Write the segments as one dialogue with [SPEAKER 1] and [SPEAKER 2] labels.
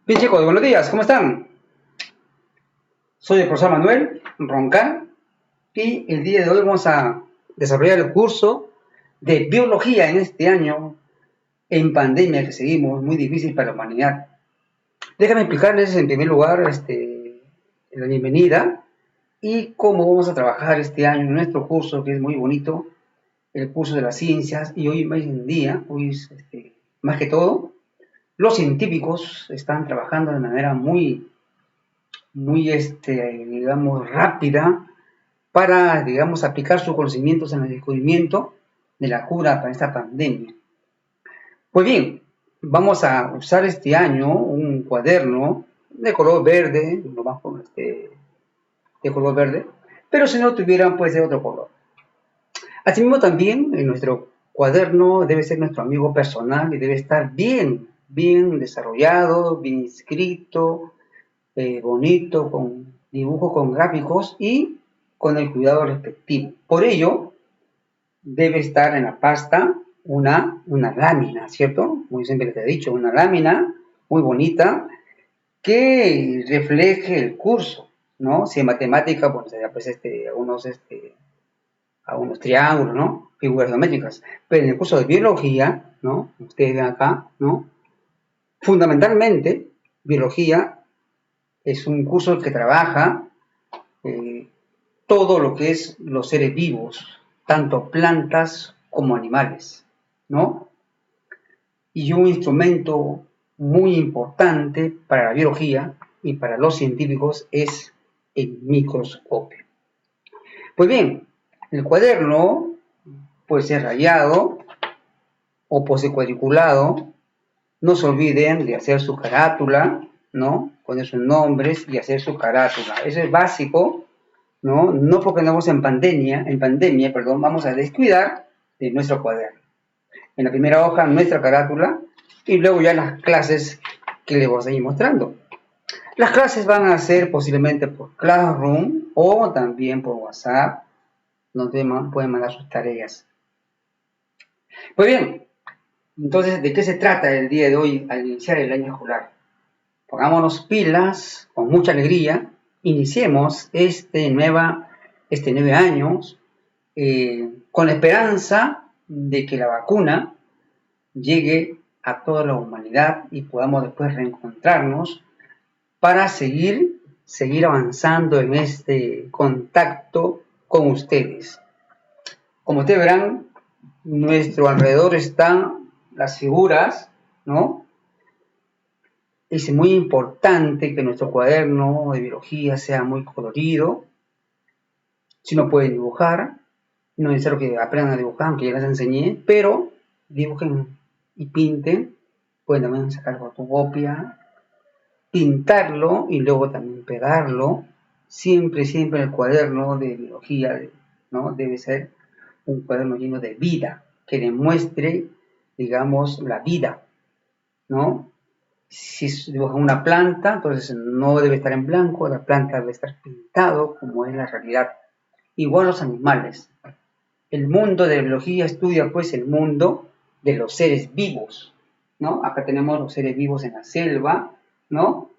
[SPEAKER 1] Bien chicos, buenos días, ¿cómo están? Soy el profesor Manuel Roncal y el día de hoy vamos a desarrollar el curso de biología en este año en pandemia que seguimos, muy difícil para la humanidad. Déjame explicarles en primer lugar la bienvenida y cómo vamos a trabajar este año en nuestro curso que es muy bonito, el curso de las ciencias, y hoy más en día, más que todo, los científicos están trabajando de manera muy digamos, rápida para, digamos, aplicar sus conocimientos en el descubrimiento de la cura para esta pandemia. Pues bien, vamos a usar este año un cuaderno de color verde, lo más de color verde, pero si no tuvieran, puede ser otro color. Asimismo, también en nuestro cuaderno debe ser nuestro amigo personal y debe estar bien desarrollado, bien escrito, bonito, con dibujos, con gráficos y con el cuidado respectivo. Por ello, debe estar en la pasta una lámina, ¿cierto? Muy siempre te he dicho, una lámina muy bonita que refleje el curso, ¿no? Si en matemática, pues sería pues algunos triángulos, ¿no? Figuras geométricas. Pero en el curso de biología, ¿no? Ustedes ven acá, ¿no? Fundamentalmente, biología es un curso que trabaja todo lo que es los seres vivos, tanto plantas como animales, ¿no? Y un instrumento muy importante para la biología y para los científicos es el microscopio. Pues bien, el cuaderno puede ser rayado o puede ser cuadriculado. No se olviden de hacer su carátula, ¿no? Poner sus nombres y hacer su carátula. Eso es básico, ¿no? No porque andamos en pandemia, vamos a descuidar de nuestro cuaderno. En la primera hoja, nuestra carátula, y luego ya las clases que les voy a seguir mostrando. Las clases van a ser posiblemente por Classroom o también por WhatsApp, donde pueden mandar sus tareas. Pues bien, entonces, ¿de qué se trata el día de hoy al iniciar el año escolar? Pongámonos pilas, con mucha alegría, iniciemos este nueve años con la esperanza de que la vacuna llegue a toda la humanidad y podamos después reencontrarnos para seguir avanzando en este contacto con ustedes. Como ustedes verán, nuestro alrededor están las figuras, ¿no? Es muy importante que nuestro cuaderno de biología sea muy colorido. Si no pueden dibujar, no es necesario que aprendan a dibujar, aunque ya les enseñé, pero dibujen y pinten. Pueden también sacar fotocopia, pintarlo y luego también pegarlo. Siempre el cuaderno de biología, ¿no? Debe ser un cuaderno lleno de vida, que demuestre, digamos, la vida, ¿no? Si dibujan una planta, entonces no debe estar en blanco, la planta debe estar pintado como es la realidad. Igual los animales. El mundo de la biología estudia pues el mundo de los seres vivos, ¿no? Acá tenemos los seres vivos en la selva, ¿no?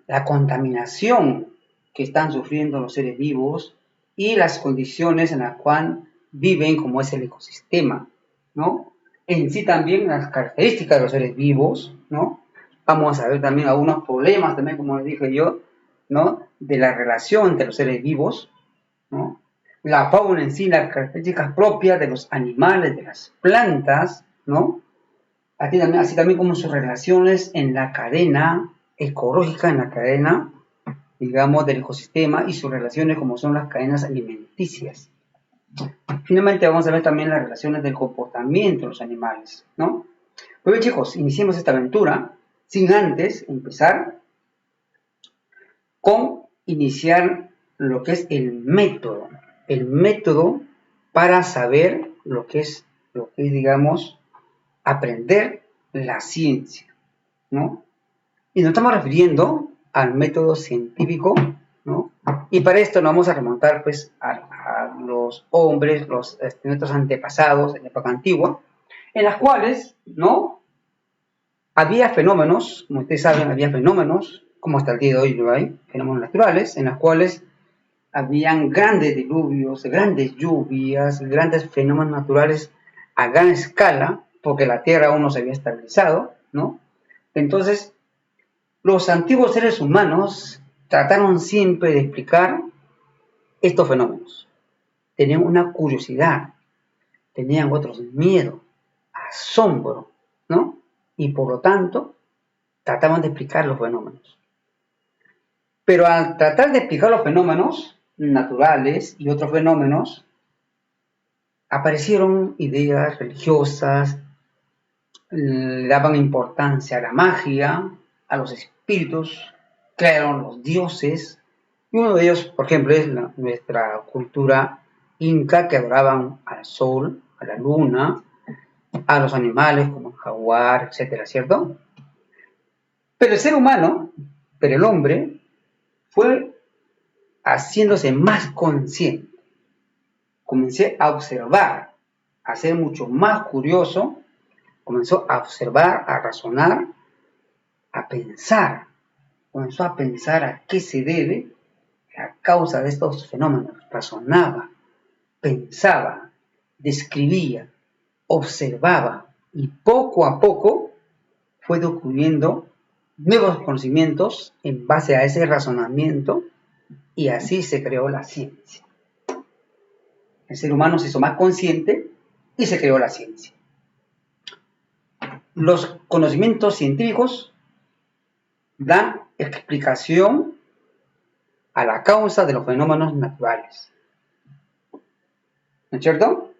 [SPEAKER 1] La contaminación que están sufriendo los seres vivos y las condiciones en las cuales viven, como es el ecosistema, ¿no? En sí también las características de los seres vivos, ¿no? Vamos a ver también algunos problemas también, como les dije yo, ¿no? De la relación entre los seres vivos, ¿no? La fauna en sí, las características propias de los animales, de las plantas, ¿no? Así también como sus relaciones en la cadena ecológica, en la cadena, digamos, del ecosistema y sus relaciones como son las cadenas alimenticias. Finalmente vamos a ver también las relaciones del comportamiento de los animales, ¿no? Pues bien chicos, iniciemos esta aventura sin antes empezar con iniciar lo que es el método para saber lo que es, digamos, aprender la ciencia, ¿no? Y nos estamos refiriendo al método científico, ¿no? Y para esto nos vamos a remontar, pues, a los hombres, nuestros antepasados en la época antigua, en las cuales, ¿no? Había fenómenos, como ustedes saben, había fenómenos, como hasta el día de hoy lo hay, fenómenos naturales, en los cuales habían grandes diluvios, grandes lluvias, grandes fenómenos naturales a gran escala, porque la Tierra aún no se había estabilizado, ¿no? Entonces, los antiguos seres humanos trataron siempre de explicar estos fenómenos. Tenían una curiosidad, tenían otros miedo, asombro, ¿no? Y por lo tanto, trataban de explicar los fenómenos. Pero al tratar de explicar los fenómenos naturales y otros fenómenos, aparecieron ideas religiosas, le daban importancia a la magia, a los espíritus, crearon los dioses, y uno de ellos, por ejemplo, es nuestra cultura inca, que adoraban al sol, a la luna, a los animales como el jaguar, etcétera, ¿cierto? Pero el ser humano, pero el hombre, fue haciéndose más consciente. Comencé a observar, a ser mucho más curioso, comenzó a observar, a razonar, a pensar, comenzó a pensar a qué se debe la causa de estos fenómenos. Razonaba, pensaba, describía, observaba y poco a poco fue descubriendo nuevos conocimientos en base a ese razonamiento y así se creó la ciencia. El ser humano se hizo más consciente y se creó la ciencia. Los conocimientos científicos dan explicación a la causa de los fenómenos naturales. ¿No es cierto?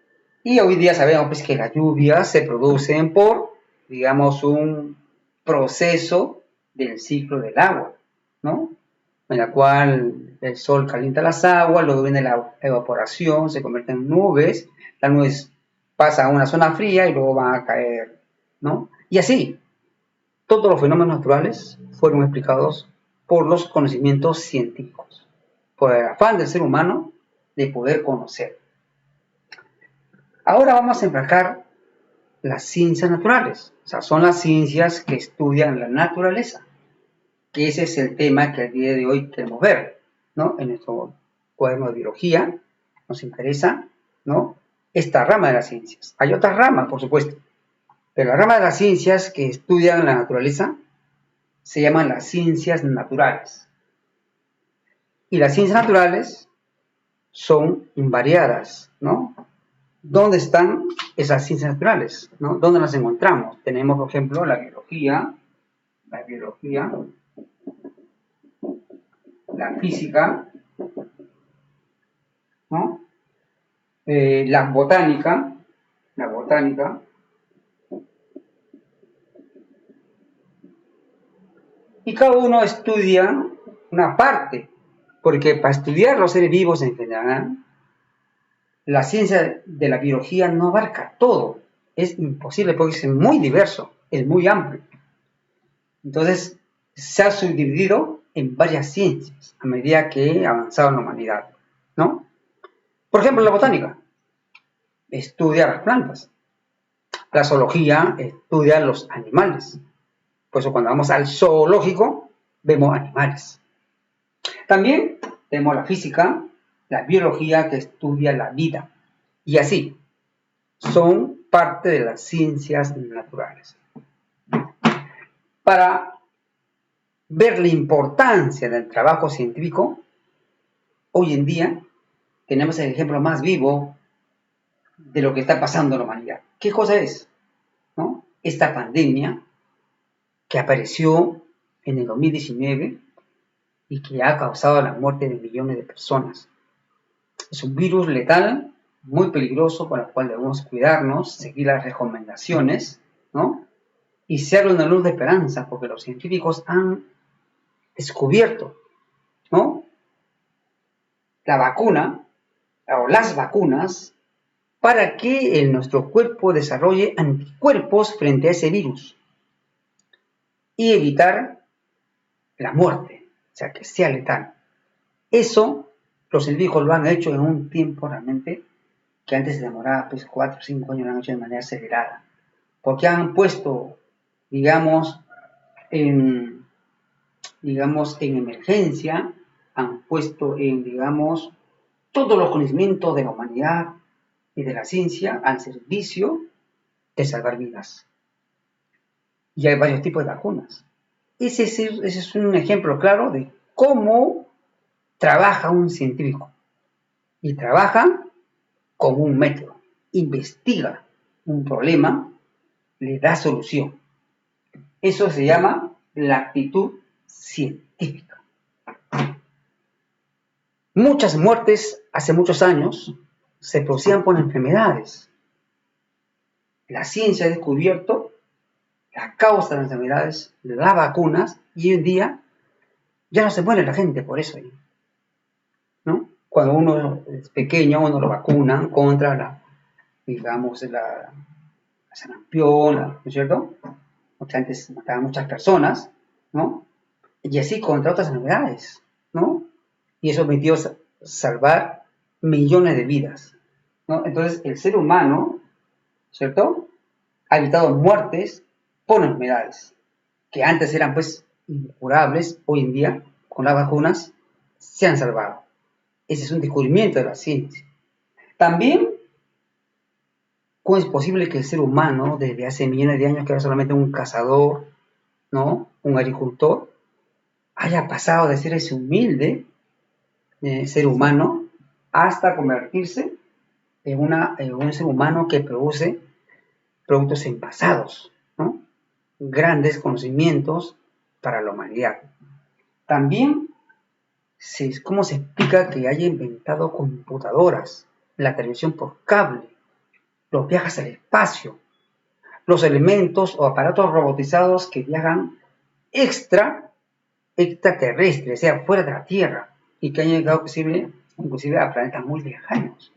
[SPEAKER 1] Y hoy día sabemos pues, que las lluvias se producen por, digamos, un proceso del ciclo del agua, ¿no? En la cual el sol calienta las aguas, luego viene la evaporación, se convierten en nubes, las nubes pasan a una zona fría y luego van a caer, ¿no? Y así, todos los fenómenos naturales fueron explicados por los conocimientos científicos, por el afán del ser humano de poder conocer. Ahora vamos a enfrascar las ciencias naturales, o sea, son las ciencias que estudian la naturaleza, que ese es el tema que al día de hoy queremos ver, ¿no? En nuestro cuaderno de biología nos interesa, ¿no? Esta rama de las ciencias. Hay otras ramas, por supuesto, pero la rama de las ciencias que estudian la naturaleza se llaman las ciencias naturales. Y las ciencias naturales son invariadas, ¿no? ¿Dónde están esas ciencias naturales? ¿No? ¿Dónde las encontramos? Tenemos, por ejemplo, la biología, la física, ¿no? La botánica, y cada uno estudia una parte, porque para estudiar los seres vivos en general, la ciencia de la biología no abarca todo, es imposible porque es muy diverso, es muy amplio. Entonces, se ha subdividido en varias ciencias a medida que ha avanzado la humanidad, ¿no? Por ejemplo, la botánica estudia las plantas, la zoología estudia los animales. Por eso cuando vamos al zoológico, vemos animales. También tenemos la física, la biología que estudia la vida. Y así, son parte de las ciencias naturales. Para ver la importancia del trabajo científico, hoy en día tenemos el ejemplo más vivo de lo que está pasando en la humanidad. ¿Qué cosa es? ¿No? Esta pandemia que apareció en el 2019 y que ha causado la muerte de millones de personas. Es un virus letal, muy peligroso, con el cual debemos cuidarnos, seguir las recomendaciones, ¿no? Y ser una luz de esperanza, porque los científicos han descubierto, ¿no? La vacuna, o las vacunas, para que nuestro cuerpo desarrolle anticuerpos frente a ese virus y evitar la muerte, o sea, que sea letal. Eso los científicos lo han hecho en un tiempo realmente que antes se demoraba pues 4 o 5 años, lo han hecho de manera acelerada, porque han puesto digamos, en, en emergencia, han puesto en, digamos, todos los conocimientos de la humanidad y de la ciencia al servicio de salvar vidas. Y hay varios tipos de vacunas. Ese es un ejemplo claro de cómo trabaja un científico. Y trabaja con un método. Investiga un problema, le da solución. Eso se llama la actitud científica. Muchas muertes hace muchos años se producían por enfermedades. La ciencia ha descubierto la causa de las enfermedades, las vacunas, y hoy en día ya no se muere la gente por eso, ¿no? Cuando uno es pequeño, uno lo vacunan contra la sarampión, ¿no es cierto? Porque antes mataban muchas personas, ¿no? Y así contra otras enfermedades, ¿no? Y eso permitió salvar millones de vidas, ¿no? Entonces, el ser humano, ¿cierto?, ha evitado muertes por enfermedades que antes eran, pues, incurables. Hoy en día, con las vacunas, se han salvado. Ese es un descubrimiento de la ciencia. También, ¿cómo es posible que el ser humano, desde hace millones de años, que era solamente un cazador, ¿no?, un agricultor, haya pasado de ser ese humilde ser humano hasta convertirse en un ser humano que produce productos envasados, ¿no?, grandes conocimientos para la humanidad? También, ¿cómo se explica que haya inventado computadoras, la televisión por cable, los viajes al espacio, los elementos o aparatos robotizados que viajan extraterrestres, o sea, fuera de la Tierra, y que han llegado inclusive a planetas muy lejanos,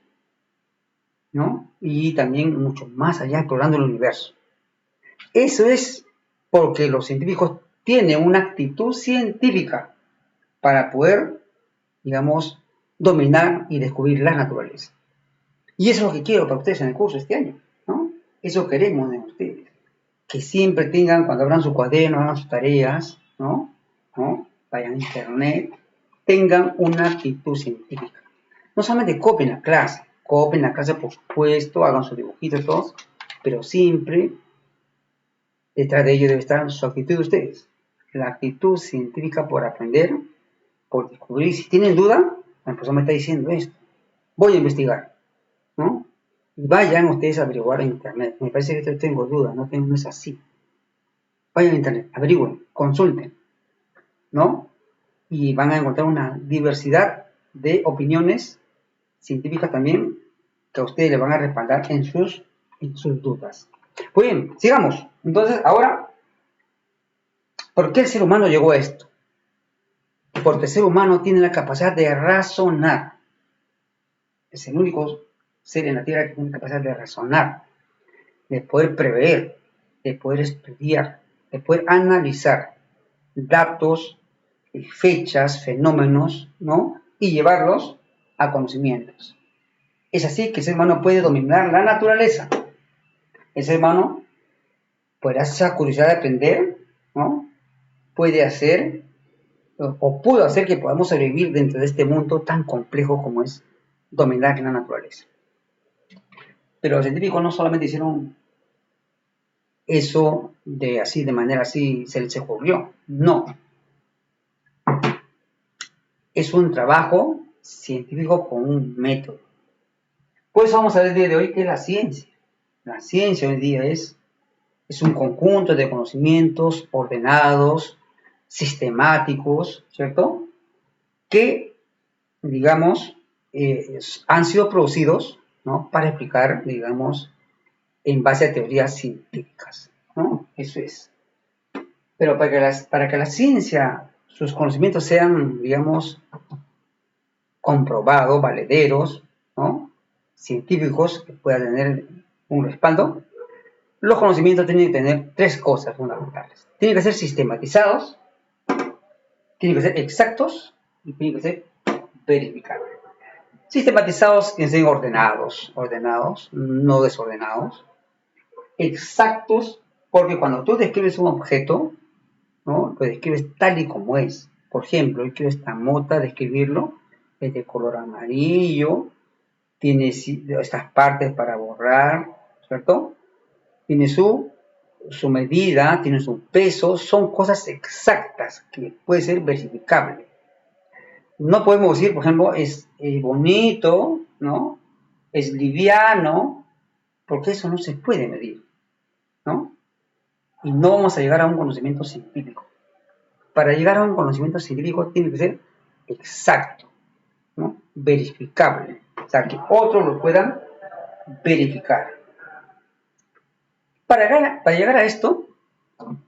[SPEAKER 1] ¿no? Y también mucho más allá, explorando el universo? Eso es porque los científicos tienen una actitud científica para poder, digamos, dominar y descubrir la naturaleza. Y eso es lo que quiero para ustedes en el curso este año, ¿no? Eso queremos de ustedes. Que siempre tengan, cuando abran su cuaderno, hagan sus tareas, ¿no? Vayan a internet, tengan una actitud científica. No solamente copien la clase por supuesto, hagan sus dibujitos todos, pero siempre detrás de ello debe estar su actitud de ustedes. La actitud científica por aprender, por descubrir. Si tienen duda, el profesor me está diciendo esto, voy a investigar, ¿no? Y vayan ustedes a averiguar en internet. Me parece que tengo duda, no es así. Vayan a internet, averigüen, consulten, ¿no? Y van a encontrar una diversidad de opiniones científicas también que a ustedes les van a respaldar en sus dudas. Muy bien, sigamos. Entonces, ahora, ¿por qué el ser humano llegó a esto? Porque el ser humano tiene la capacidad de razonar. Es el único ser en la Tierra que tiene la capacidad de razonar, de poder prever, de poder estudiar, de poder analizar datos, fechas, fenómenos, ¿no?, y llevarlos a conocimientos. Es así que el ser humano puede dominar la naturaleza. El ser humano puede hacer esa curiosidad de aprender, ¿no? Puede hacer, o pudo hacer que podamos sobrevivir dentro de este mundo tan complejo como es dominar la naturaleza. Pero los científicos no solamente hicieron eso de manera así, se les ocurrió. No. Es un trabajo científico con un método. Pues vamos a ver el día de hoy qué es la ciencia. La ciencia hoy en día es un conjunto de conocimientos ordenados, sistemáticos, ¿cierto?, que, digamos, han sido producidos, ¿no?, para explicar, digamos, en base a teorías científicas, ¿no? Eso es. Pero para que la ciencia, sus conocimientos sean, digamos, comprobados, valederos, ¿no?, científicos, que puedan tener un respaldo, los conocimientos tienen que tener tres cosas fundamentales. Tienen que ser sistematizados, tienen que ser exactos y tienen que ser verificables. Sistematizados tienen que ser ordenados, no desordenados. Exactos Porque cuando tú describes un objeto, ¿no? Lo describes tal y como es. Por ejemplo, yo quiero esta mota describirlo, es de color amarillo, tiene estas partes para borrar, ¿cierto? Tiene su medida, tiene su peso, son cosas exactas que puede ser verificable. No podemos decir, por ejemplo, es bonito, ¿no? Es liviano, porque eso no se puede medir, ¿no? Y no vamos a llegar a un conocimiento científico. Para llegar a un conocimiento científico tiene que ser exacto, ¿no? Verificable, o sea, que otros lo puedan verificar. Para llegar a esto,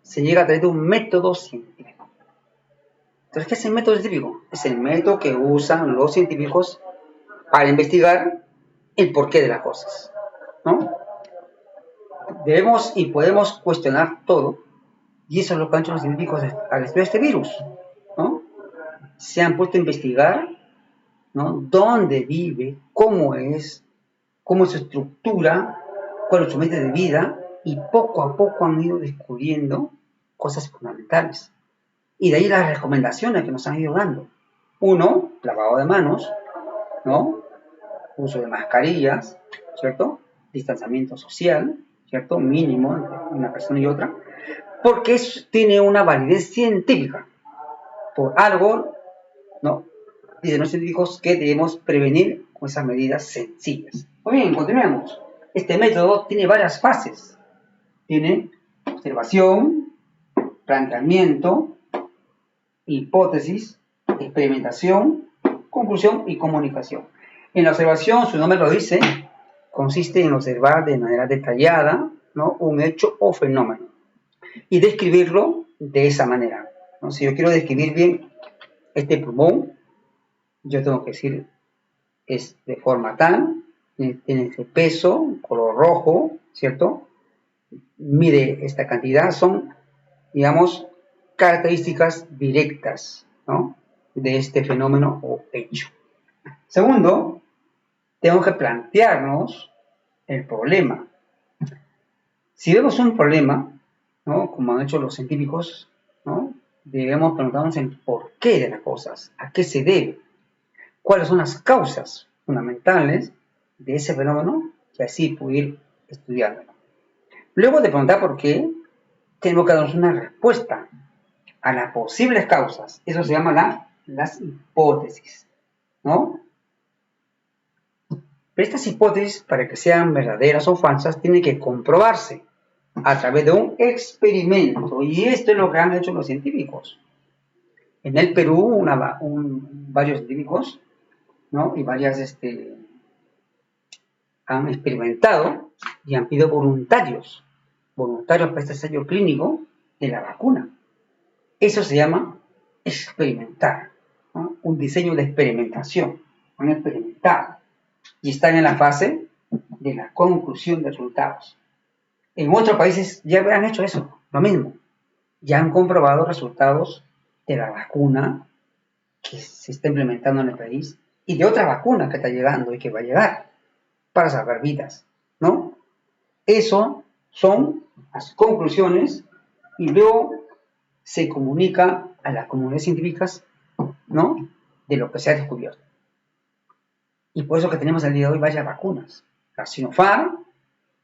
[SPEAKER 1] se llega a través de un método científico. Entonces, ¿qué es el método científico? Es el método que usan los científicos para investigar el porqué de las cosas, ¿no? Debemos y podemos cuestionar todo, y eso es lo que han hecho los científicos al estudiar este virus, ¿no? Se han puesto a investigar, ¿no? Dónde vive, cómo es su estructura, cuál es su método de vida, y poco a poco han ido descubriendo cosas fundamentales. Y de ahí las recomendaciones que nos han ido dando. Uno, lavado de manos, ¿no? Uso de mascarillas, ¿cierto? Distanciamiento social, ¿cierto? Mínimo entre una persona y otra, porque eso tiene una validez científica. Por algo, ¿no? Dicen los científicos que debemos prevenir con esas medidas sencillas. Muy bien, continuemos. Este método tiene varias fases. Tiene observación, planteamiento, hipótesis, experimentación, conclusión y comunicación. En la observación, su nombre lo dice, consiste en observar de manera detallada, ¿no? Un hecho o fenómeno y describirlo de esa manera, ¿no? Si yo quiero describir bien este pulmón, yo tengo que decir es de forma tal, tiene este peso, color rojo, ¿cierto? Mide esta cantidad, son, digamos, características directas, ¿no? De este fenómeno o hecho. Segundo, tengo que plantearnos el problema. Si vemos un problema, ¿no? Como han hecho los científicos, ¿no? Debemos preguntarnos el porqué de las cosas, a qué se debe, cuáles son las causas fundamentales de ese fenómeno y así poder ir estudiándolo. Luego de preguntar por qué, tengo que darnos una respuesta a las posibles causas. Eso se llama las hipótesis, ¿no? Pero estas hipótesis, para que sean verdaderas o falsas, tienen que comprobarse a través de un experimento. Y esto es lo que han hecho los científicos. En el Perú, varios científicos, ¿no? Y varias han experimentado y han pedido voluntarios para este ensayo clínico de la vacuna. Eso se llama experimentar, ¿no? Un diseño de experimentación, han experimentado y están en la fase de la conclusión de resultados. En otros países ya han hecho eso, lo mismo, ya han comprobado resultados de la vacuna que se está implementando en el país y de otra vacuna que está llegando y que va a llegar para salvar vidas, ¿no? Eso son las conclusiones y luego se comunica a las comunidades científicas, ¿no? De lo que se ha descubierto. Y por eso que tenemos al día de hoy varias vacunas. La Sinopharm,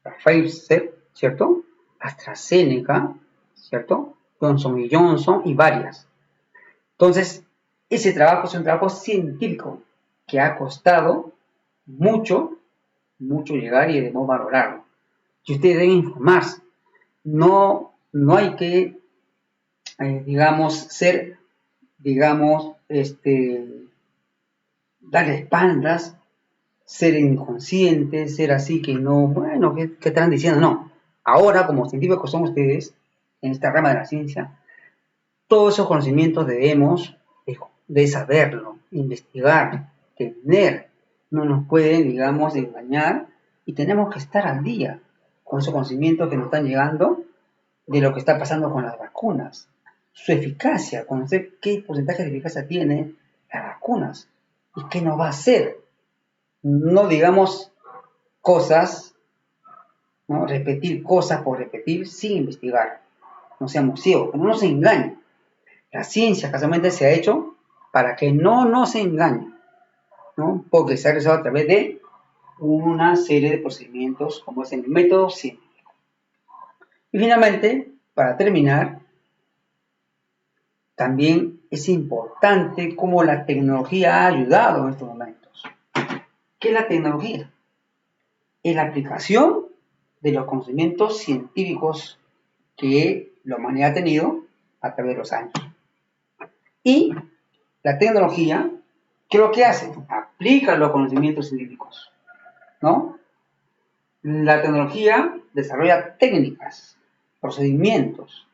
[SPEAKER 1] la Pfizer, ¿cierto? AstraZeneca, ¿cierto? Johnson Johnson y varias. Entonces, ese trabajo es un trabajo científico que ha costado mucho llegar y debemos valorarlo. Y ustedes deben informarse. No hay que, digamos, ser, digamos, darle espaldas, ser inconscientes, ser así que no, bueno, ¿qué están diciendo? No. Ahora, como científicos son ustedes, en esta rama de la ciencia, todos esos conocimientos debemos de saberlo, investigar, tener. No nos pueden, digamos, engañar y tenemos que estar al día con esos conocimientos que nos están llegando de lo que está pasando con las vacunas. Su eficacia, conocer qué porcentaje de eficacia tiene las vacunas y qué nos va a hacer. No digamos cosas ¿no? Repetir cosas por repetir sin investigar. No seamos ciegos, que no nos engañen. La ciencia casualmente se ha hecho para que no nos engañen, ¿no? Porque se ha realizado a través de una serie de procedimientos como es el método científico. Y finalmente, para terminar, también es importante cómo la tecnología ha ayudado en estos momentos. ¿Qué es la tecnología? Es la aplicación de los conocimientos científicos que la humanidad ha tenido a través de los años. Y la tecnología, ¿qué es lo que hace? Aplica los conocimientos científicos, ¿no? La tecnología desarrolla técnicas, procedimientos,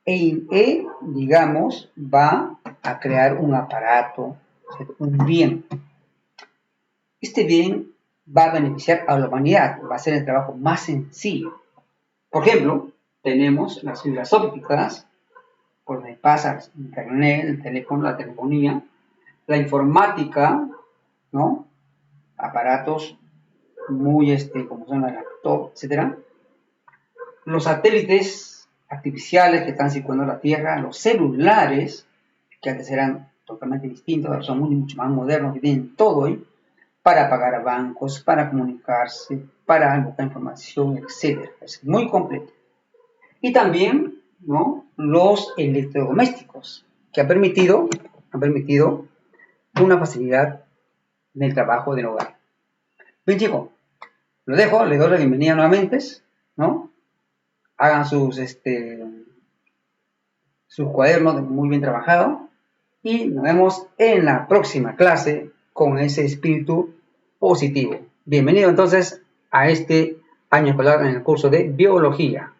[SPEAKER 1] digamos, va a crear un aparato, un bien. Este bien va a beneficiar a la humanidad, va a ser el trabajo más sencillo. Por ejemplo, tenemos las fibras ópticas, por donde pasa el internet, el teléfono, la telefonía, la informática, ¿no? Aparatos muy, como son la laptop, etc. Los satélites artificiales que están circulando la Tierra, los celulares, que antes eran totalmente distintos, ahora son mucho más modernos, que tienen todo hoy, para pagar a bancos, para comunicarse, para buscar información, etc. Es muy completo. Y también, ¿no? Los electrodomésticos, que han permitido una facilidad en el trabajo del hogar. Bien, chicos, lo dejo, les doy la bienvenida nuevamente, ¿no? Hagan sus cuadernos muy bien trabajados y nos vemos en la próxima clase con ese espíritu positivo. Bienvenido entonces a este año escolar en el curso de biología.